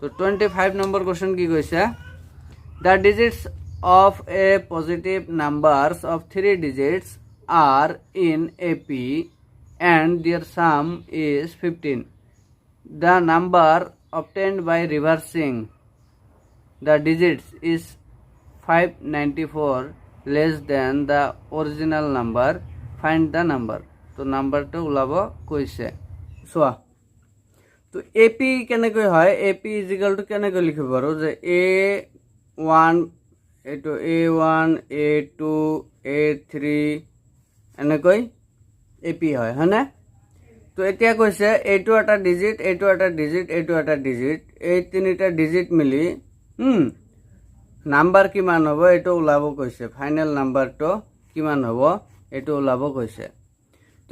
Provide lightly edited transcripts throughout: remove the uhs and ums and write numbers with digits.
তো 25 number question কি কৈছে the digits of a positive numbers of 3 digits are in AP and their sum is 15. The number obtained by reversing the digits is 594 less than the original number. Find the number. তো নাম্বাৰটো ওলাব কৈছে চোৱা তো AP কেনেকৈ হয় AP is equal two কেনেকৈ লিখিব পাৰোঁ যে A1 এইটো A1 A2 A3 এনেকৈ এপি হয় হয়নে তো এতিয়া কৈছে এইটো এটা ডিজিট এইটো এটা ডিজিট এইটো এটা ডিজিট এই তিনিটা ডিজিট মিলি নাম্বাৰ কিমান হ'ব এইটো ওলাব কৈছে ফাইনেল নাম্বাৰটো কিমান হ'ব এইটো ওলাব কৈছে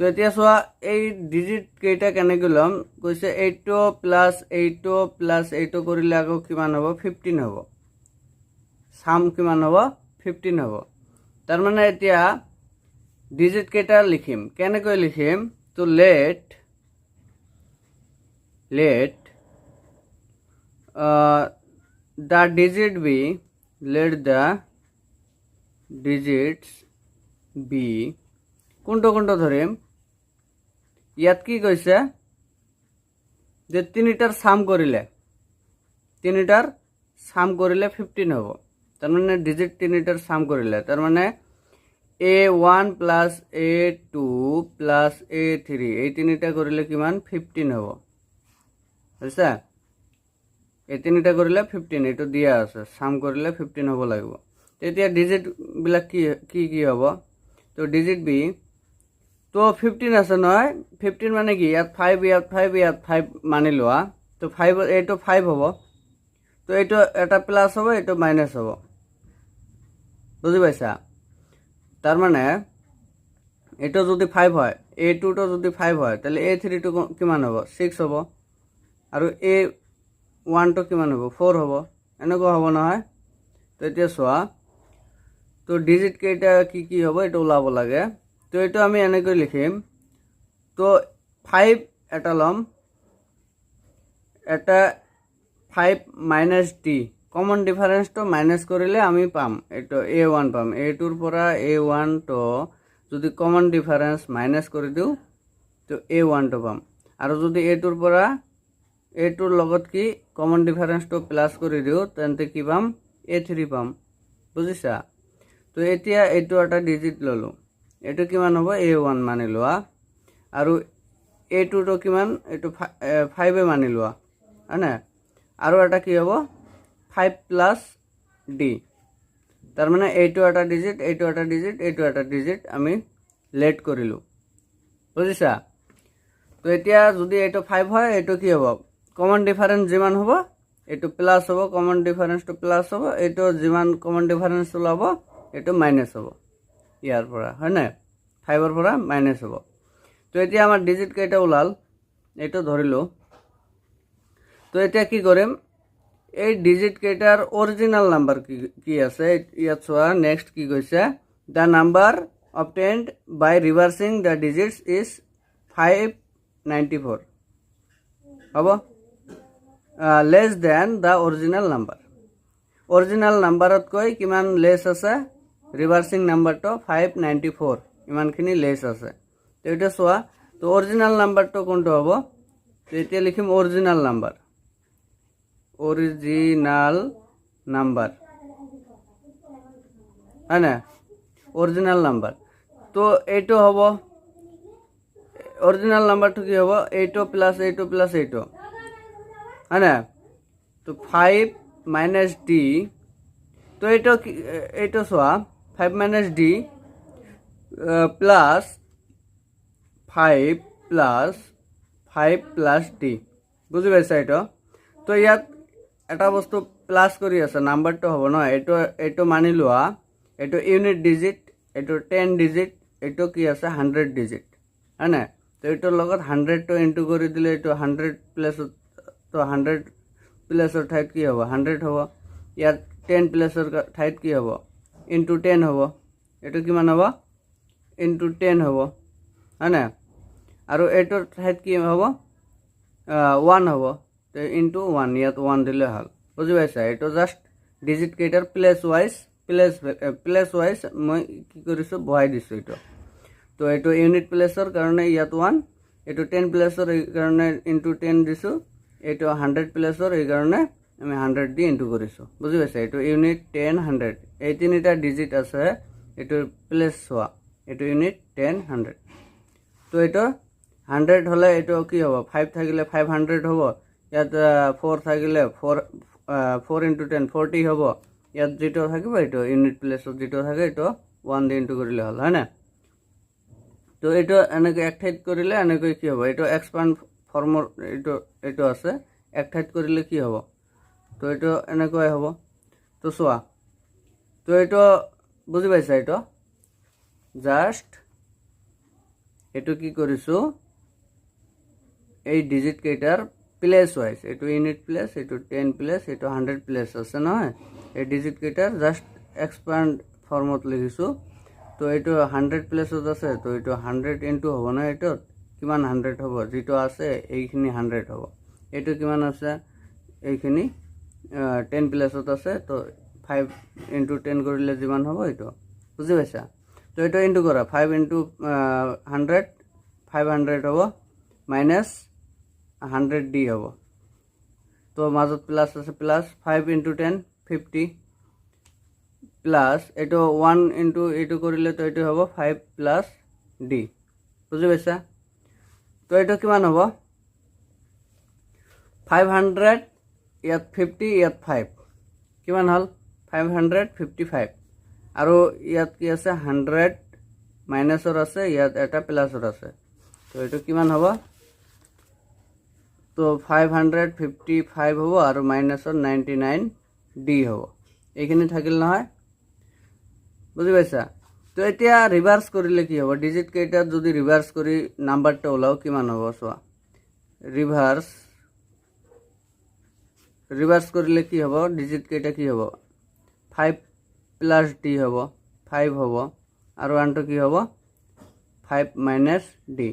তো এতিয়া চোৱা এই ডিজিট কেইটা কেনেকৈ ল'ম কৈছে 8 প্লাস 8 প্লাস 8 কৰিলে আকৌ কিমান হ'ব 15 হ'ব সাম কিমান হ'ব 15 হ'ব তাৰ মানে এতিয়া ডিজিট কেইটা লিখিম কেনেকৈ লিখিম তো let the digit be let the digits be কোনটো কোনটো ধৰিম ইয়াত কি কৈছে যে তিনিটাৰ সাম কৰিলে 15 হ'ব তাৰ মানে ডিজিট তিনিটাৰ সাম কৰিলে তাৰ মানে A1 plus A2 plus A3 এই তিনিটা কৰিলে কিমান 15 হ'ব বুজিছা এই তিনিটা কৰিলে 15 এটো দিয়া আছে সাম কৰিলে 15 হ'ব লাগিব তেতিয়া ডিজিট বিলাক কি হ'ব তো ডিজিট বি তো 15 আছে নহয় 15 মানে কি ইয়াত 5 ইয়াত 5 মানি লোৱা তো 5 এইটো 5 হ'ব তো এইটো এটা প্লাস হ'ব এইটো মাইনাস হ'ব বুজি পাইছা তার মানে এটা যদি 5 হয় A2 টো যদি 5 হয় তাহলে A3 টো কিমান হ'ব 6 হ'ব আৰু A1 টো কিমান হ'ব 4 হ'ব এনেকুৱা হ'ব নহয় তো এতিয়া চোৱা তো ডিজিট কেইটা কি হ'ব এটা ওলাব লাগে তো এটা আমি এনেকৈ লিখিম তো 5 এটা লম এটা 5 মাইনাস d কমন ডিফারেন্স তো মাইনাস করিলে আমি পাম এটা A1 পাম A2 ৰ পৰা A1 তো যদি কমন ডিফাৰেন্স মাইনাস কৰি দিও তো A1 তো পাম আৰু যদি A2 ৰ পৰা A2 ৰ লগত কি কমন ডিফাৰেন্স তো প্লাস কৰি দিও তেন্তে কি পাম A3 পাম বুজিছা তো এতিয়া এইটো এটা ডিজিট ললো এটো কিমান হ'ব A1 মানি লোৱা আৰু A2 তো কিমান এটো 5 এ মানি লোৱা আনে আৰু এটা কি হ'ব 5 plus d তার মানে এইটো এটা ডিজিট এইটো এটা ডিজিট এইটো এটা ডিজিট আমি লেট কৰিলো বুজিছা তো এতিয়া যদি এইটো 5 হয় এইটো কি হ'ব কমন ডিফারেন্স যিমান হ'ব এইটো প্লাস হ'ব কমন ডিফারেন্স তো প্লাস হ'ব এইটো যিমান কমন ডিফারেন্স ওলাব এইটো মাইনাস হ'ব ইয়াৰ পৰা হয় না 5 ৰ পৰা মাইনাস হ'ব তো এতিয়া আমাৰ ডিজিট কেইটা ওলাল এইটো ধৰিলো তো এতিয়া কি কৰিম এই ডিজিট কেইটাৰ অৰিজিনাল নাম্বাৰ কি আছে ইয়াত চোৱা নেক্সট কি কৈছে the number obtained by reversing the digits is 594 হ'ব less than the original number নাম্বাৰতকৈ কিমান লেস আছে ৰিভাৰ্সিং নাম্বাৰটো 594 ইমানখিনি লেস আছে তো এটা চোৱা তো অৰিজিনাল নাম্বাৰটো কোনটো হ'ব তো এতিয়া লিখিম অৰিজিনাল নাম্বাৰ है ना ओरिजिनल नंबर तो एटो हब ओरिजिनल नंबर तो कि हब 8 प्लस 8 है ना तो 5 माइनस डी तो एटो चुआ 5 minus D plus 5 plus D बुझी पाइছা एटो तो ইয়াত এটা বস্তু প্লাস কৰি আছে নাম্বাৰটো হ'ব ন এটো মানি লোৱা এটো ইউনিট ডিজিট এটো 10 ডিজিট এটো কি আছে 100 ডিজিট হয়নে তো এটোৰ লগত 100 টো ইনটু কৰি দিলে এটো 100 প্লাস তো 100 প্লাসৰ ঠাইত কি হ'ব 100 হ'ব ইয়াত 10 প্লাসৰ ঠাইত কি হ'ব ইনটু 10 হ'ব এটো কিমান হ'ব ইনটু 10 হ'ব হয়নে আৰু এটোৰ ঠাইত কি হ'ব 1 হ'ব তো ইনটু 1 ইয়াত 1 দিলে হল বুঝি পাইছা এটা জাস্ট ডিজিট কেইটাৰ প্লেস ওয়াইজ মই কি কৰিছো বহাই দিছো এটা তো এইটো ইউনিট প্লেসৰ কাৰণে ইয়াত 1 এইটো 10 প্লেসৰ এই কাৰণে ইনটু 10 দিছো এইটো 100 প্লেসৰ এই কাৰণে আমি 100 দি ইনটু কৰিছো বুঝি পাইছা এইটো ইউনিট 10 100 এই তিনিটা ডিজিট আছে এইটো প্লেস হোৱা এইটো ইউনিট 10 100 তো এইটো 100 হলে এইটো কি হ'ব 5 থাকিলে 500 হ'ব ইয়াত 4 থাকিলে 4 into 10 40 হ'ব ইয়াত যেটো থাকিব এইটো ইউনিট প্লেসত যেটো থাকে এইটো 1 দি ইনটু কৰিলে হল হয় না তো এইটো এনেকৈ এক ঠাইত কৰিলে এনেকৈ কি হ'ব এইটো এক্সপান্ড ফৰ্মৰ এইটো আছে এক ঠাইত কৰিলে কি হ'ব তো এইটো এনেকৈ হ'ব তো চোৱা তো এইটো বুজি পাইছা এইটো জাস্ট এইটো কি কৰিছো এই ডিজিট কেইটাৰ প্লেস ওয়াইজ এইটো ইউনিট প্লেস এইটো 10 প্লেস এইটো 100 প্লেস আছে নহয় এই ডিজিট কেইটাৰ জাস্ট এক্সপান্ড ফৰ্মত লিখিছো তো এইটো 100 প্লেসত আছে তো এইটো 100 ইনটু হ'ব না এইটো কিমান 100 হ'ব যেটো আছে এইখিনি 100 হ'ব এইটো কিমান আছে এইখিনি 10 প্লেসত আছে তো 5 ইনটু 10 কৰিলে যিমান হ'ব এইটো বুজি পাইছা তো এইটো ইনটু কৰা 5 ইনটু 100 500 হ'ব মাইনাস 100 ডি হ'ব তো মাজত প্লাস আছে প্লাস 5 ইনটু 10 50 প্লাস এইটো 1 ইনটু এইটো কৰিলে তো এইটো হ'ব 5 প্লাস ডি বুজি পাইছা তো এইটো কিমান হ'ব 500 ইয়াত 50 ইয়াত 5 কিমান হল 555 আৰু ইয়াত কি আছে 100 মাইনাসৰ আছে ইয়াত এটা প্লাসৰ আছে তো এইটো কিমান হ'ব তো 555 হ'ব আৰু মাইনাসৰ 99 ডি হ'ব এইখিনি থাকিল নহয় বুজি পাইছা তো এতিয়া ৰিভাৰ্স কৰিলে কি হ'ব ডিজিট কেইটা যদি ৰিভাৰ্স কৰি নাম্বাৰটা ওলাও কিমান হ'ব চোৱা ৰিভাৰ্স কৰিলে কি হ'ব ডিজিট কেইটা কি হ'ব 5 প্লাস ডি হ'ব 5 হ'ব আৰু আনটো কি হ'ব 5 মাইনাস ডি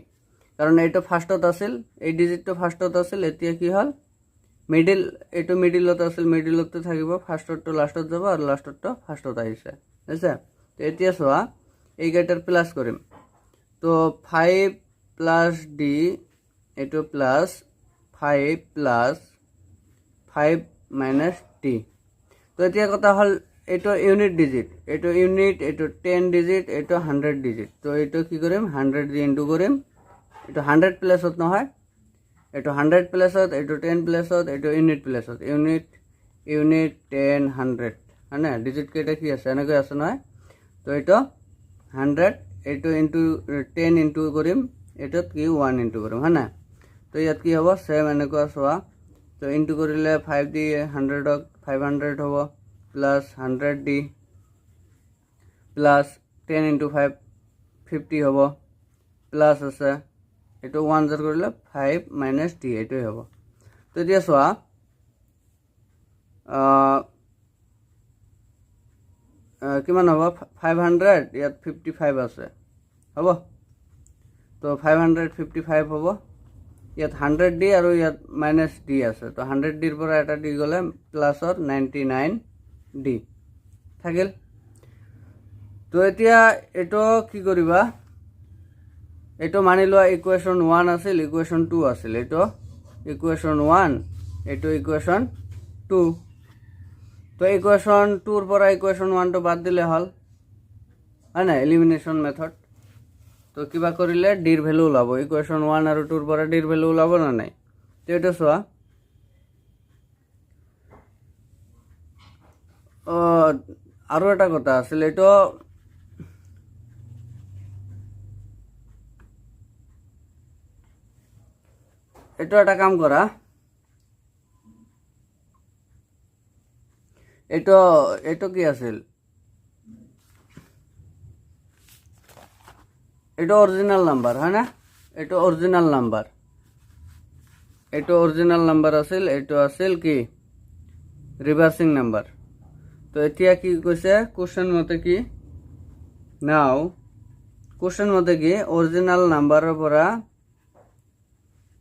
কাৰণ এইটো ফাৰ্স্টত আছিল এই ডিজিটটো ফাৰ্স্টত আছিল এতিয়া কি হল মিডল এইটো মিডলত আছিল মিডলতে থাকিব ফাৰ্স্টটো লাষ্টত যাব আৰু লাষ্টটো ফাৰ্স্টত আহিছে বুজিছা তো এতিয়া চোৱা এই কেইটাৰ প্লাস কৰিম তো 5 প্লাস ডি এইটো প্লাস 5 প্লাস 5 মাইনাস ডি তো এতিয়া কথা হল এইটো ইউনিট ডিজিট এইটো ইউনিট এইটো 10 ডিজিট এইটো 100 ডিজিট তো এইটো কি কৰিম 100 দি ইনটু কৰিম এইটো 100 প্লেসত নহয় এইটো 100 প্লেসত এইটো 10 প্লেসত এইটো ইউনিট প্লেসত ইউনিট 10 100 হয়নে ডিজিট কেইটা কি আছে এনেকৈ আছে নহয় তো এইটো 100 এইটো ইনটু 10 ইনটু কৰিম এটোত কি 1 ইনটু কৰিম হয়না তো ইয়াত কি হ'ব সেম এনেকৈ চোৱা তো ইনটু কৰিলে 5 দি 100 500 হ'ব প্লাস 100 ডি প্লাস 10 ইনটু 5 50 হ'ব প্লাস আছে এইটো 1 জৰ কৰিলে 5 মাইনাস ডি এইটোই হ'ব তো এতিয়া চোৱা কিমান হ'ব 500 ইয়াত 55 আছে হ'ব তো 555 হ'ব ইয়াত 100 ডি আৰু ইয়াত মাইনাস ডি আছে তো 100 ডিৰ পৰা এটা ডি গলে প্লাসৰ 99 ডি থাকিল তো এতিয়া এটো কি কৰিবা এটো মানি লোৱা ইকুৱেশ্যন 1 আছিল ইকুৱেশ্যন 2 আছিল এটো ইকুৱেশ্যন 1 এটো ইকুৱেশ্যন 2 তো ইকুৱেশ্যন 2 ৰ পৰা ইকুৱেশ্যন 1 টো বাদ দিলে হল হয় না এলিমিনেশন মেথড তো কিবা কৰিলে ডিৰ ভ্যালু ওলাব ইকুৱেশ্যন 1 আৰু 2 ৰ পৰা ডিৰ ভ্যালু ওলাব না নাই তো এটা চোৱা আৰু এটা কথা আছিল এটো এটা কাম কৰা এটো কি আছিল এটা অরিজিনাল নাম্বার হয় না এটা অরিজিনাল নাম্বার আছিল এটা আছিল কি রিভার্সিং নাম্বার তো এতিয়া কি কৈছে কোশ্চেন মতে কি নাও কোশ্চেন মতে কি অরিজিনাল নাম্বাৰৰ পৰা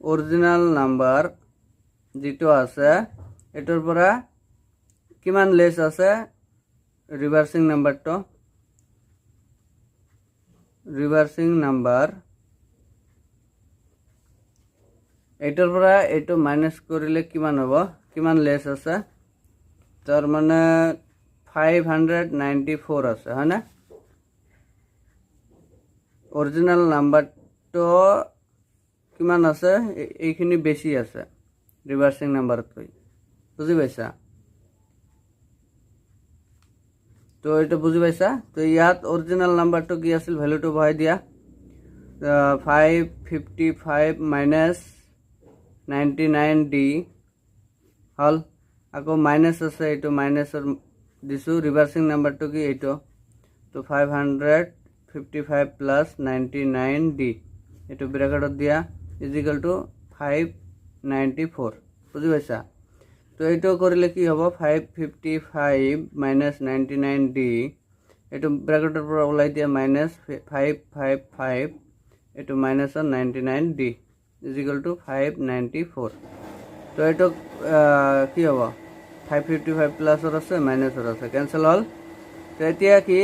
অৰিজিনাল নাম্বাৰ যিটো আছে এটোৰ পৰা কিমান লেছ আছে ৰিভাৰ্সিং নাম্বাৰটো ৰিভাৰ্সিং নাম্বাৰ এটোৰ পৰা এটো মাইনাস কৰিলে কিমান হ'ব কিমান লেছ আছে তাৰ মানে 594 আছে হয় না অৰিজিনাল নাম্বাৰটো কিমান আছে এইখিনি বেছি আছে ৰিভাৰ্সিং নাম্বাৰতকৈ বুজি পাইছা তো এটা বুজি পাইছা তো ইয়াত অৰিজিনাল নাম্বাৰটো কি আছিল ভ্যালুটো বহাই দিয়া 555 minus 99d হল আকৌ মাইনাস আছে এটো মাইনাসৰ দিছো ৰিভাৰ্সিং নাম্বাৰটো কি এটো তো 555 plus 99d এটো ব্ৰ্যাকেটত দিয়া ইজ ইকুয়াল টু 594 বুঝি পাইছা তো এটো কৰিলে কি হ'ব 555 minus 99d এটো ব্ৰ্যাকেটৰ পৰা ওলাই দিয়া minus 555 এটো minus 99d is equal to 594 তো এটো কি হ'ব 555 প্লাস or আছে মাইনাস or আছে ক্যান্সেল হল তো এতিয়া কি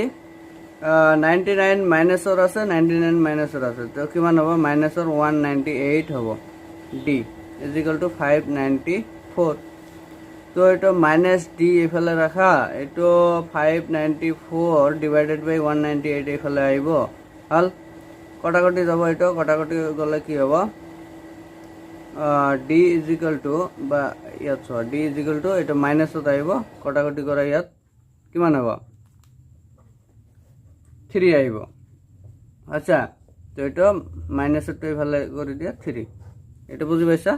99 মাইনাস or আছে 99 মাইনাস or আছে তো কিমান হ'ব মাইনাস or 198 হ'ব d is equal to 594 তো এটো মাইনাস d এফালে রাখা এটো 594 ডিভাইডেড বাই 198 এফালে আইব হল কটাকটি যাব এটো কটাকটি গলে কি হ'ব d is equal to বা ইয়াত d is equal to এটা মাইনাসত আইব কটাকটি কৰা ইয়াত কিমান হ'ব 3 আইব আচ্ছা তো এটা মাইনাসটো এফালে কৰি দিয়া 3 এটা বুজি পাইছা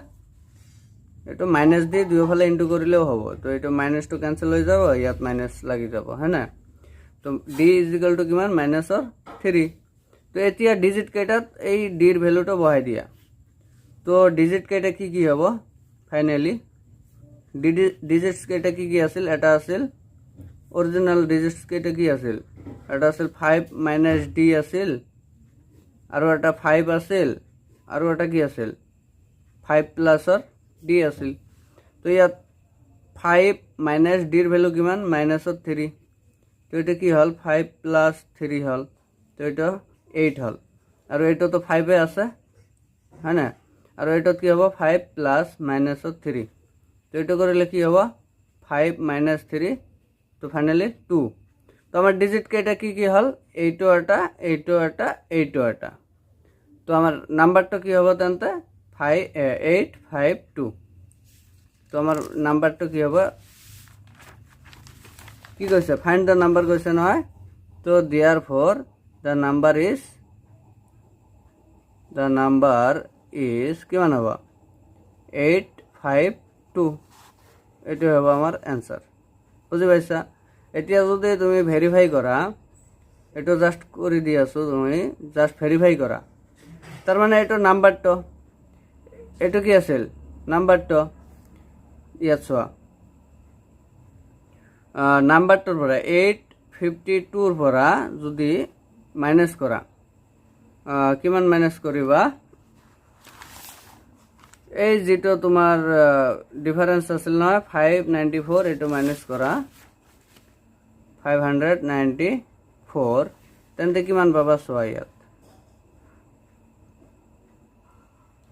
এটা মাইনাস দি দুইফালে ইনটু কৰিলেও হ'ব তো এটা মাইনাসটো ক্যান্সেল হৈ যাব ইয়াত মাইনাস লাগি যাব হয় না তো d is equal to কিমান মাইনাসৰ 3 তো এতিয়া ডিজিট কেইটাত এই d এর ভ্যালুটো বহাই দিয়া তো ডিজিট কেইটা কি হ'ব ফাইনালি ডিজিটস কেইটা কি আছিল এটা আছিল অৰিজিনাল ডিজিটস কেইটা কি আছিল এটা আছিল 5 মাইনাস d আছিল আৰু এটা 5 আছিল আৰু এটা কি আছিল 5 প্লাস or d আছিল তো ইয়াত 5 মাইনাস d এর ভ্যালু কিমান মাইনাস 3 তো এটা কি হল 5 প্লাস 3 হল তো এটা 8 হল আৰু এটা তো 5 এ আছে হয় না আৰু এটা কি হ'ব 5 প্লাস মাইনাস 3 তো এটা কৰিলে কি হ'ব 5 মাইনাস 3 তো ফাইনালি 2 তো আমার ডিজিট কেটা কি হল এইটো এটা এইটো এটা এইটো এটা তো আমার নাম্বারটা কি হবে তেনতে 5852 তো আমার নাম্বারটা কি হবে কি কইছে ফাইন্ড দ্য নাম্বার কইছে নহয় তো দেয়ারফর দ্য নাম্বার ইজ কিমান হ'ব 852 এটো হ'ব আমার অ্যানসার বুঝি পাইছা এতিয়া যদি তুমি ভেরিফাই করা এটো জাস্ট কৰি দি আছো তুমি জাস্ট ভেৰিফাই কৰা তাৰ মানে এটো নাম্বাৰটো এটো কি আছিল নাম্বাৰটো ইয়াত চোৱা নাম্বাৰটোৰ পৰা 852 ৰ পৰা যদি মাইনাস কৰা কিমান মাইনাস কৰিবা এই যেটো তোমাৰ ডিফাৰেন্স আছিল না 594 এটো মাইনাস কৰা 594 তেন্তে কিমান পাবা চোৱা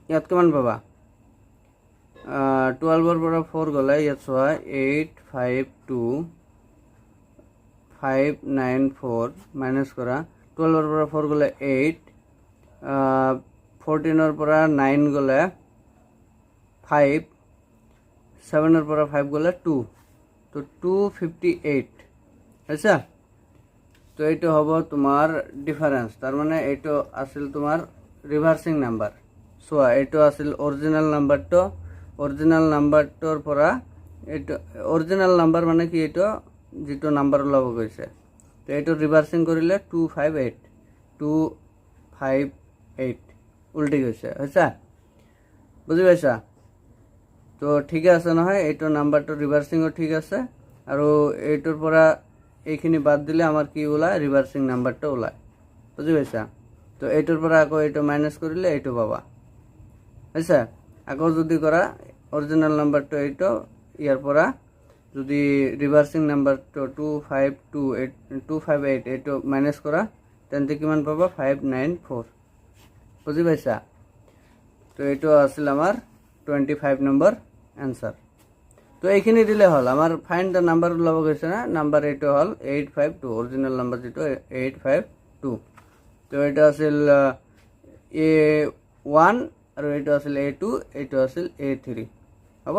ইয়াত কিমান পাবা 12 ৰ পৰা 4 গলে ইয়াত চোৱা 852 594 মাইনাস কৰা 12 ৰ পৰা 4 গলে 8 14 ৰ পৰা 9 গলে 5 7 ৰ পৰা 5 গলে 2 তো 258 আচ্ছা তো এইটো হ'ব তোমাৰ ডিফাৰেন্স তাৰ মানে এইটো আছিল তোমাৰ ৰিভাৰ্সিং নাম্বাৰ সোয়া এইটো আছিল অৰিজিনাল নাম্বাৰটোৰ পৰা এইটো অৰিজিনাল নাম্বাৰ মানে কি এইটো যেটো নাম্বাৰ লব গৈছে তো এইটো ৰিভাৰ্সিং কৰিলে 258 উল্টি গৈছে আচ্ছা বুজি পাইছা তো ঠিক আছে নহয় এইটো নাম্বারটো রিভার্সিংও ঠিক আছে আৰু এইটোৰ পৰা এইখিনি বাদ দিলে আমাৰ কি ওলায় ৰিভাৰ্সিং নাম্বাৰটা ওলায় বুঝি পাইছা তো এইটোৰ পৰা আকৌ এইটো মাইনাস কৰিলে এইটো পাবা আচ্ছা আকৌ যদি কৰা অৰিজিনাল নাম্বাৰটো এইটো ইয়াৰ পৰা যদি ৰিভাৰ্সিং নাম্বাৰটো 258 এইটো মাইনাছ কৰা তেন্তে কিমান পাবা 594 বুজি পাইছা তো এইটো আছিল আমাৰ 25 নম্বৰ आंसर তো এইখিনি দিলে হল আমার ফাইন্ড দ্য নাম্বার ওলাব গৈছে না নাম্বার এইটো হল 852 অরিজিনাল নাম্বার যেটো 852 তো এটা আছিল A1 আৰু এইটো আছিল A2 এইটো আছিল A3 হ'ব